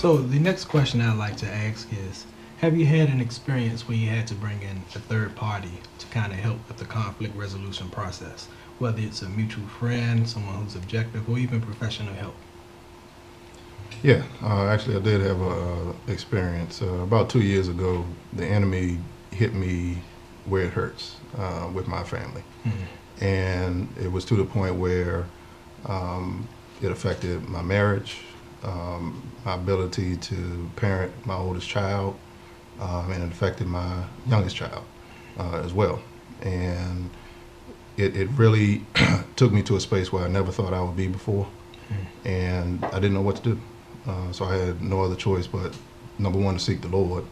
So the next question I'd like to ask is, have you had an experience where you had to bring in a third party to kind of help with the conflict resolution process, whether it's a mutual friend, someone who's objective, or even professional help? Yeah, actually, I did have a experience. About 2 years ago, the enemy hit me where it hurts with my family, and it was to the point where it affected my marriage, my ability to parent my oldest child, and it affected my youngest child as well. And it really took me to a space where I never thought I would be before, and I didn't know what to do. So I had no other choice but, number one, to seek the Lord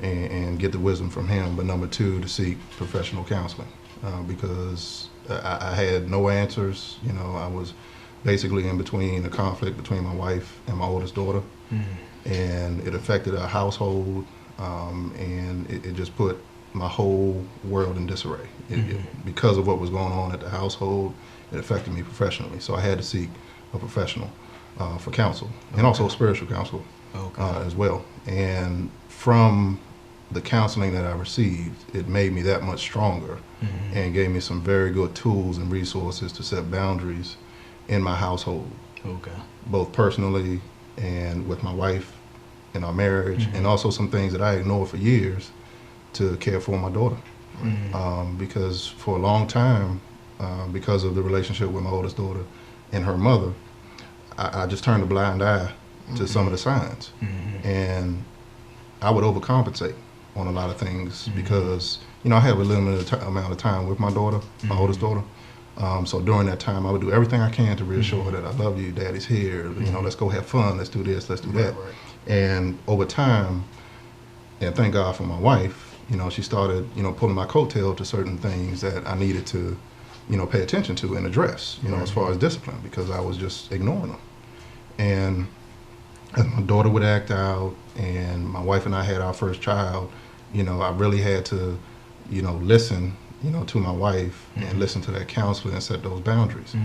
and get the wisdom from Him, but number two, to seek professional counseling because I had no answers. You know, I was basically in between a conflict between my wife and my oldest daughter, and it affected our household, and it just put my whole world in disarray. Because of what was going on at the household, it affected me professionally. So I had to seek a professional for counsel, and also spiritual counsel as well. And from the counseling that I received, it made me that much stronger and gave me some very good tools and resources to set boundaries in my household, both personally and with my wife in our marriage, and also some things that I ignored for years to care for my daughter. Because for a long time, because of the relationship with my oldest daughter and her mother, I just turned a blind eye to some of the signs, and I would overcompensate on a lot of things because, you know, I have a limited amount of time with my daughter, my oldest daughter. So during that time, I would do everything I can to reassure her that I love you, Daddy's here, you know, let's go have fun, let's do this, let's do that. And over time, and thank God for my wife, you know, she started, you know, pulling my coattail to certain things that I needed to, you know, pay attention to and address, you know, as far as discipline, because I was just ignoring them. And as my daughter would act out and my wife and I had our first child, you know, I really had to, you know, listen, you know, to my wife and listen to that counselor and set those boundaries.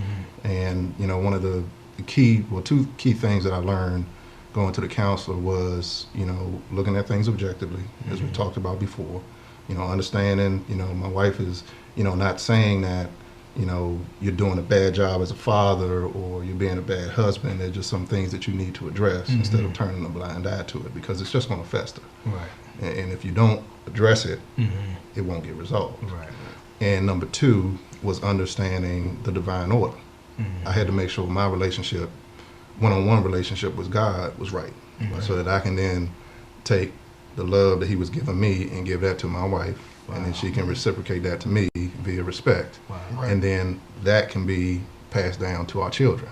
And, you know, one of the two key things that I learned going to the counselor was, you know, looking at things objectively, as we talked about before, you know, understanding, you know, my wife is, you know, not saying that, you know, you're doing a bad job as a father or you're being a bad husband. There's just some things that you need to address instead of turning a blind eye to it, because it's just going to fester. And if you don't address it, it won't get resolved. And number two was understanding the divine order. I had to make sure my relationship, one-on-one relationship with God, was right, so that I can then take the love that He was giving me and give that to my wife, and then she can reciprocate that to me via respect, and then that can be passed down to our children.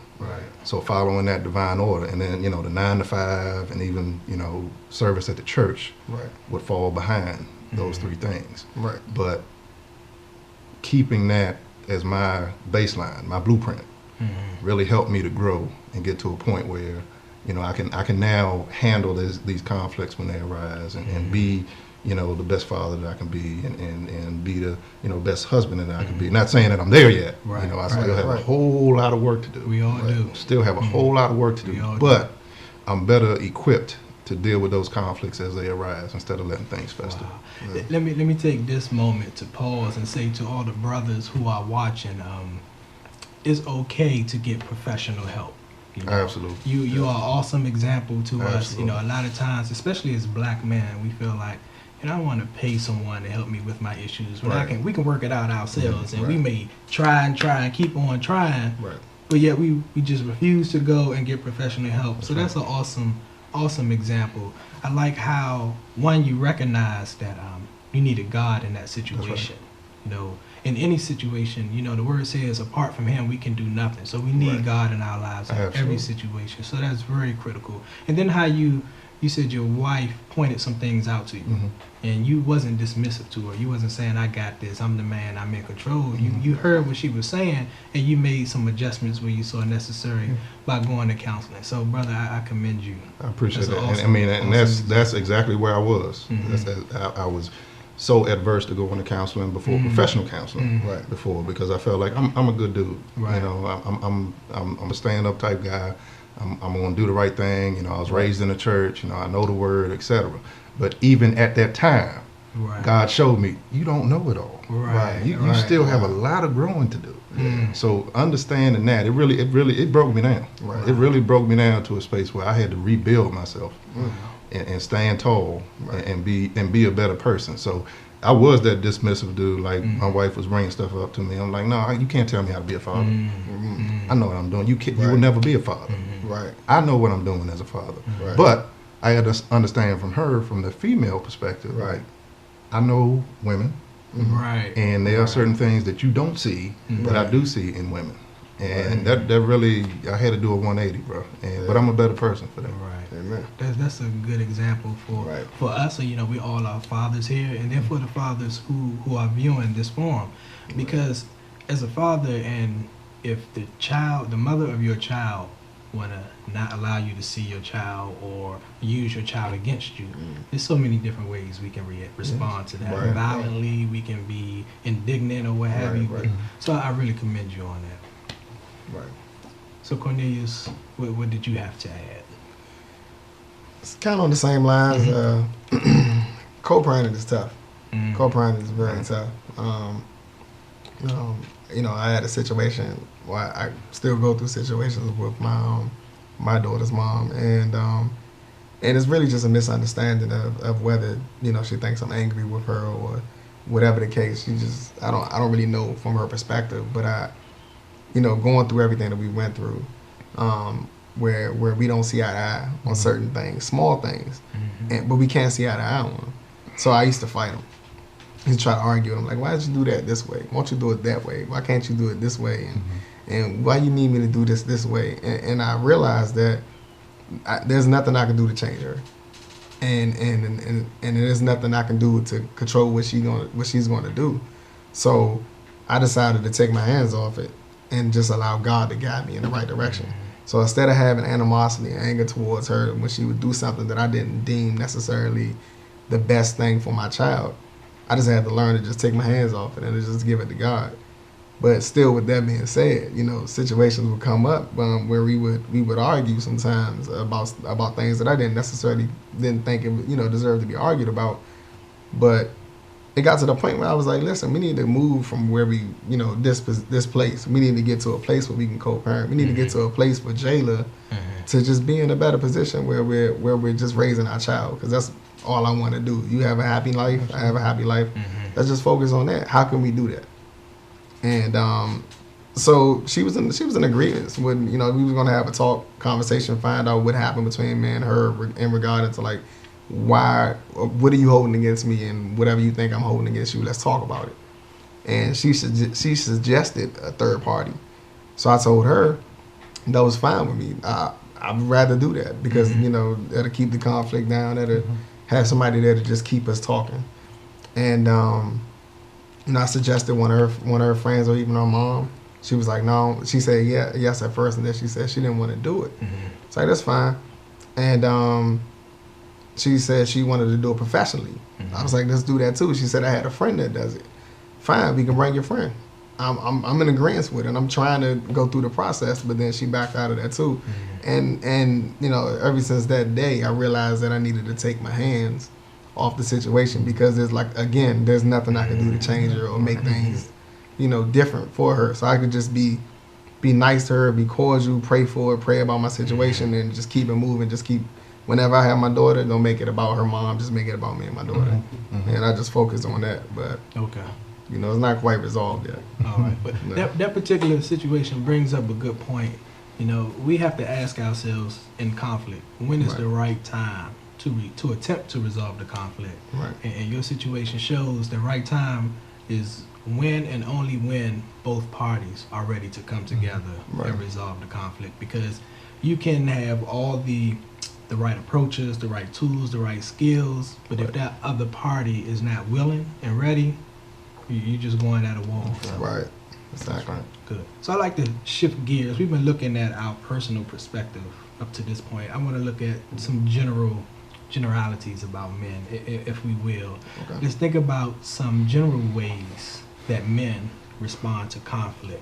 So following that divine order, and then, you know, the 9 to 5 and even, you know, service at the church would fall behind those three things. But keeping that as my baseline, my blueprint, really helped me to grow and get to a point where, you know, I can now handle these conflicts when they arise and be, you know, the best father that I can be and be the, you know, best husband that I can be. Not saying that I'm there yet. You know, I still have a whole lot of work to do. We all do. Still have a whole lot of work to do. But I'm better equipped to deal with those conflicts as they arise instead of letting things fester. Let me take this moment to pause and say to all the brothers who are watching, it's okay to get professional help. You know? Absolutely. You are an awesome example to us. You know, a lot of times, especially as black men, we feel like, and I want to pay someone to help me with my issues. When we can work it out ourselves, and we may try and keep on trying, but yet we just refuse to go and get professional help. So that's an awesome example. I like how, one, you recognize that you needed God in that situation. You know, in any situation, you know, the word says, apart from Him, we can do nothing. So we need God in our lives in every situation. So that's very critical. And then how you said your wife pointed some things out to you, and you wasn't dismissive to her. You wasn't saying, I got this, I'm the man, I'm in control. You heard what she was saying, and you made some adjustments where you saw necessary by going to counseling. So, brother, I commend you. I appreciate that. Awesome, and that's exactly where I was. I was so adverse to going to counseling before, professional counseling before, because I felt like I'm a good dude. You know, I'm a stand-up type guy. I'm going to do the right thing. You know, I was raised in the church. You know, I know the word, etc. But even at that time, God showed me you don't know it all. You still have a lot of growing to do. So understanding that, it broke me down. It really broke me down to a space where I had to rebuild myself and stand tall and be a better person. So I was that dismissive dude. Like my wife was bringing stuff up to me. I'm like, no, you can't tell me how to be a father. I know what I'm doing. You will never be a father. I know what I'm doing as a father. But I had to understand from her, from the female perspective, like I know women. And there are certain things that you don't see that I do see in women. And that really, I had to do a 180, bro. But I'm a better person for that. Amen. That's a good example for us. So, you know, we all are fathers here, and then for the fathers who are viewing this forum, because as a father, and if the mother of your child wanna not allow you to see your child or use your child against you, there's so many different ways we can respond to that. Violently, we can be indignant or what have you. So I really commend you on that. So Cornelius, what did you have to add? It's kind of on the same lines. Co-parenting is tough. Co-parenting is very tough. You know, I had a situation where I still go through situations with my daughter's mom, and it's really just a misunderstanding of whether, you know, she thinks I'm angry with her or whatever the case. I don't really know from her perspective, but you know, going through everything that we went through, where we don't see eye to eye on certain things, small things, but we can't see eye to eye on them. So I used to fight him. He'd try to argue with him, like, why did you do that this way? Why don't you do it that way? Why can't you do it this way? And why you need me to do this way? And I realized that there's nothing I can do to change her, and there's nothing I can do to control what she's going to do. So I decided to take my hands off it and just allow God to guide me in the right direction. So instead of having animosity and anger towards her when she would do something that I didn't deem necessarily the best thing for my child, I just had to learn to just take my hands off it and to just give it to God. But still, with that being said, you know, situations would come up where we would argue sometimes about things that I didn't think it, you know, deserved to be argued about. But it got to the point where I was like, listen, we need to move from where we, you know, this place. We need to get to a place where we can co-parent. We need to get to a place for Jayla to just be in a better position where we're just raising our child, because that's all I want to do. You have a happy life, I have a happy life. Let's just focus on that. How can we do that? And so she was in agreement when, you know, we was gonna have a conversation, find out what happened between me and her in regard to, like, what are you holding against me, and whatever you think I'm holding against you, let's talk about it. And she suggested a third party. So I told her that was fine with me. I'd rather do that because, you know, that'll keep the conflict down. That'll have somebody there to just keep us talking. And you know, I suggested one of her friends or even her mom. She was like, no. She said yes at first, and then she said she didn't want to do it. So like, that's fine. And she said she wanted to do it professionally. I was like, let's do that too. She said I had a friend that does it. Fine, we can bring your friend. I'm in agreement with it, and I'm trying to go through the process, but then she backed out of that too. And you know, ever since that day, I realized that I needed to take my hands off the situation, because there's nothing I can do to change her or make things, you know, different for her. So I could just be nice to her, be cordial, pray for her, pray about my situation, and just keep it moving. Just keep, whenever I have my daughter, don't make it about her mom, just make it about me and my daughter. And I just focused on that. But you know, it's not quite resolved yet. All right, but that particular situation brings up a good point. You know, we have to ask ourselves in conflict, when is the right time to attempt to resolve the conflict? And your situation shows the right time is when and only when both parties are ready to come together and resolve the conflict. Because you can have all the right approaches, the right tools, the right skills, but if that other party is not willing and ready, you're just going at a wall. Right. Exactly. Good. So I like to shift gears. We've been looking at our personal perspective up to this point. I want to look at some generalities about men, if we will. Let's think about some general ways that men respond to conflict.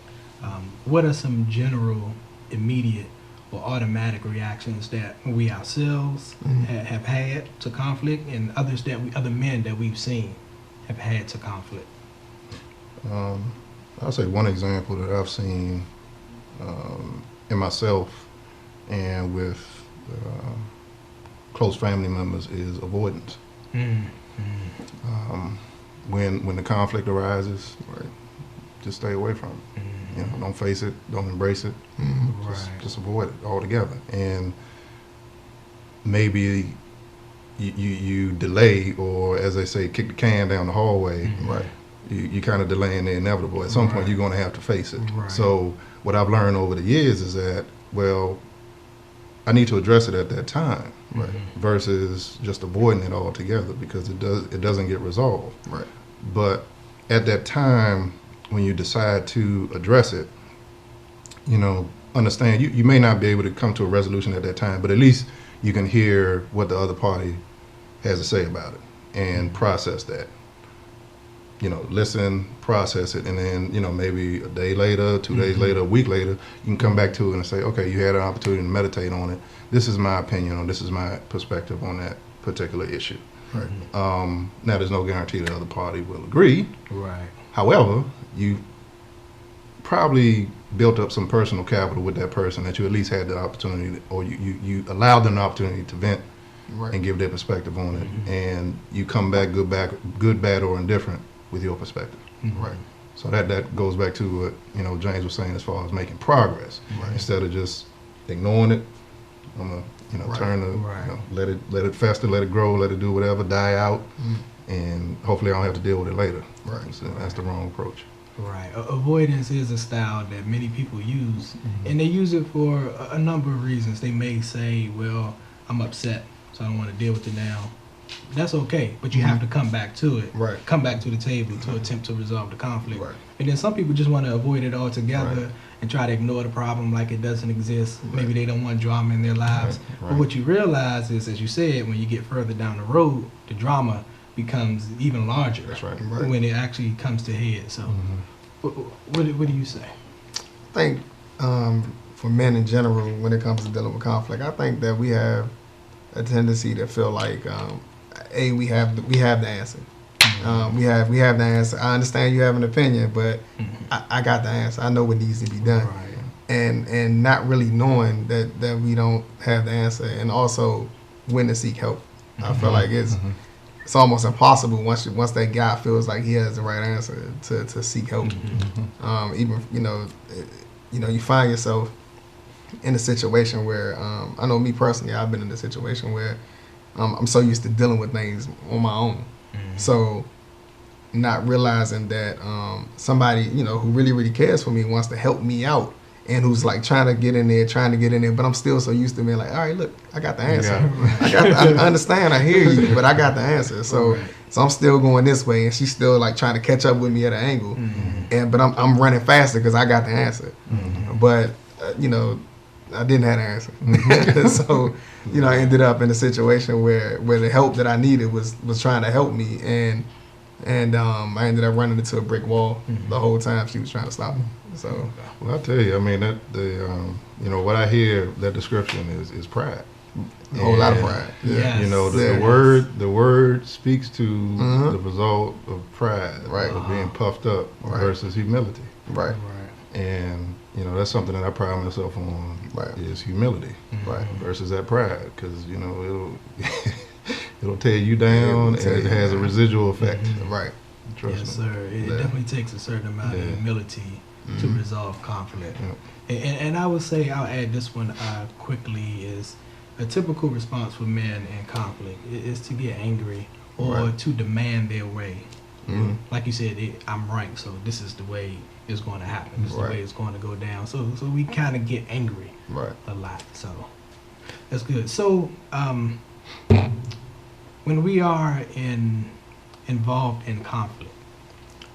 What are some general, immediate or automatic reactions that we ourselves have had to conflict, and others that other men that we've seen have had to conflict? I'll say one example that I've seen in myself and with close family members is avoidance. When the conflict arises, right, just stay away from it. You know, don't face it, don't embrace it, just avoid it altogether. And maybe you delay, or as they say, kick the can down the hallway. Right. You kind of delaying the inevitable. At some point, you're going to have to face it. Right. So what I've learned over the years is that, well, I need to address it at that time, right, versus just avoiding it altogether, because it doesn't get resolved. Right. But at that time, when you decide to address it, you know, understand you may not be able to come to a resolution at that time, but at least you can hear what the other party has to say about it and process that. You know, listen, process it, and then, you know, maybe a day later, 2 days later, a week later, you can come back to it and say, okay, you had an opportunity to meditate on it. This is my opinion, or this is my perspective on that particular issue. Right. Now, there's no guarantee the other party will agree. Right. However, you probably built up some personal capital with that person, that you at least had the opportunity, or you allowed them the opportunity to vent and give their perspective on it, and you come back good, bad, or indifferent with your perspective. Right. So that goes back to what, you know, James was saying as far as making progress. Right. Instead of just ignoring it, I'm gonna, you know, turn to, you know, let it fester, let it grow, let it do whatever, die out, and hopefully I don't have to deal with it later. Right. So that's the wrong approach. Right. Avoidance is a style that many people use, and they use it for a number of reasons. They may say, well, I'm upset, so I don't want to deal with it now. That's okay, but you have to come back to it. Right. Come back to the table to attempt to resolve the conflict. Right. And then some people just want to avoid it altogether and try to ignore the problem like it doesn't exist. Right. Maybe they don't want drama in their lives. Right. But what you realize is, as you said, when you get further down the road, the drama becomes even larger. That's right. When it actually comes to head. So what do you say? I think for men in general, when it comes to dealing with conflict, I think that we have a tendency to feel like we have the answer. We have the answer. I understand you have an opinion, but I got the answer. I know what needs to be done. Right. And not really knowing that we don't have the answer, and also when to seek help. I feel like it's almost impossible once that guy feels like he has the right answer to seek help. Even you find yourself in a situation where I know me personally, I've been in a situation where I'm so used to dealing with things on my own. So not realizing that somebody, you know, who really, really cares for me wants to help me out, and who's like trying to get in there, but I'm still so used to being like, all right, look, I got the answer. I understand, I hear you, but I got the answer. So I'm still going this way, and she's still like trying to catch up with me at an angle, but I'm running faster because I got the answer. But you know, I didn't have an answer. So, you know, I ended up in a situation where the help that I needed was trying to help me, and I ended up running into a brick wall the whole time she was trying to stop me. So, well, I'll tell you, I mean, you know, what I hear, that description is pride. A whole lot of pride. Yeah. Yes. You know, the word speaks to the result of pride, of being puffed up versus humility. Right. And, you know, that's something that I pride myself on, is humility, versus that pride, because, you know, it'll tear you down, and it has a residual effect. Right. Trust me. Sir. It definitely takes a certain amount of humility to resolve conflict. And I would say, I'll add this one quickly, is a typical response for men in conflict is to get angry or to demand their way. Like you said, I'm right, so this is the way it's going to happen. This is the way it's going to go down. So we kind of get angry a lot. So that's good. So when we are involved in conflict,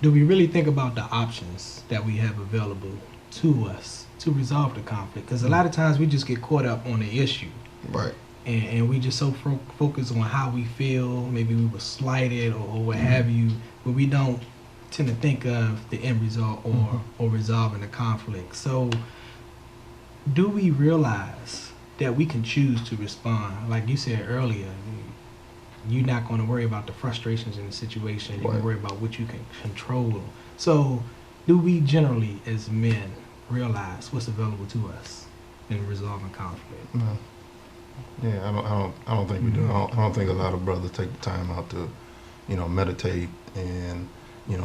do we really think about the options that we have available to us to resolve the conflict? Because a lot of times we just get caught up on the issue. Right. And we just so focus on how we feel. Maybe we were slighted or what have you, but we don't tend to think of the end result or resolving the conflict. So do we realize that we can choose to respond? Like you said earlier, you're not going to worry about the frustrations in the situation. You can worry about what you can control. So, do we generally, as men, realize what's available to us in resolving conflict? No. Yeah, I don't think we do. I don't think a lot of brothers take the time out to, meditate and,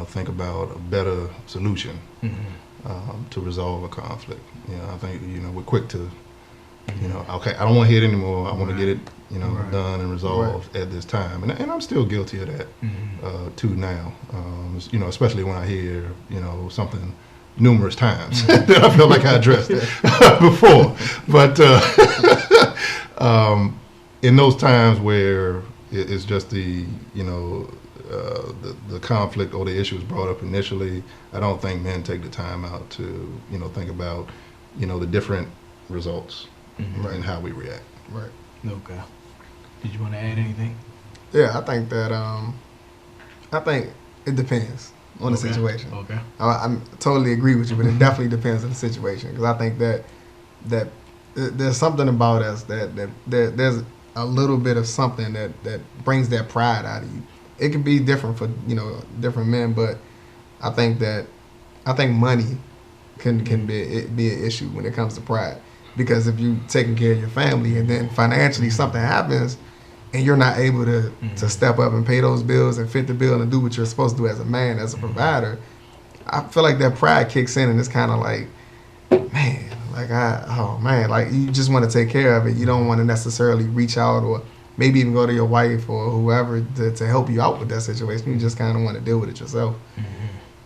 think about a better solution to resolve a conflict. I think, we're quick to, okay, I don't want to hear it anymore. I want to get it, done and resolved at this time. And I'm still guilty of that, too now. Especially when I hear, something numerous times that I feel like I addressed before. But in those times where it's just the conflict or the issues brought up initially, I don't think men take the time out to think about the different results and how we react. Right. Okay. Did you want to add anything? Yeah, I think that I think it depends on the situation. Okay. I totally agree with you, but it definitely depends on the situation, because I think that there's something about us that there's a little bit of something that brings that pride out of you. It can be different for different men, but I think money can be an issue when it comes to pride, because if you taking care of your family and then financially something happens and you're not able to step up and pay those bills and fit the bill and do what you're supposed to do as a man, as a provider, I feel like that pride kicks in, and it's kind of like, man, like you just want to take care of it. You don't want to necessarily reach out or maybe even go to your wife or whoever to help you out with that situation. You just kind of want to deal with it yourself.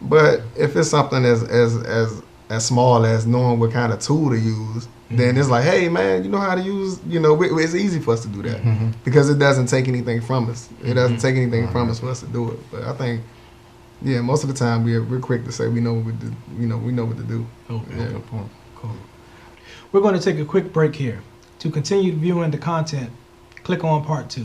But if it's something as small as knowing what kind of tool to use, then it's like, hey man, you know how to use, it's easy for us to do that because it doesn't take anything from us. It doesn't take anything from us for us to do it. But I think, yeah, most of the time we're quick to say we know what to do. We know what to do. Okay. Yeah. Good point. Cool. We're going to take a quick break here. To continue viewing the content, click on part 2.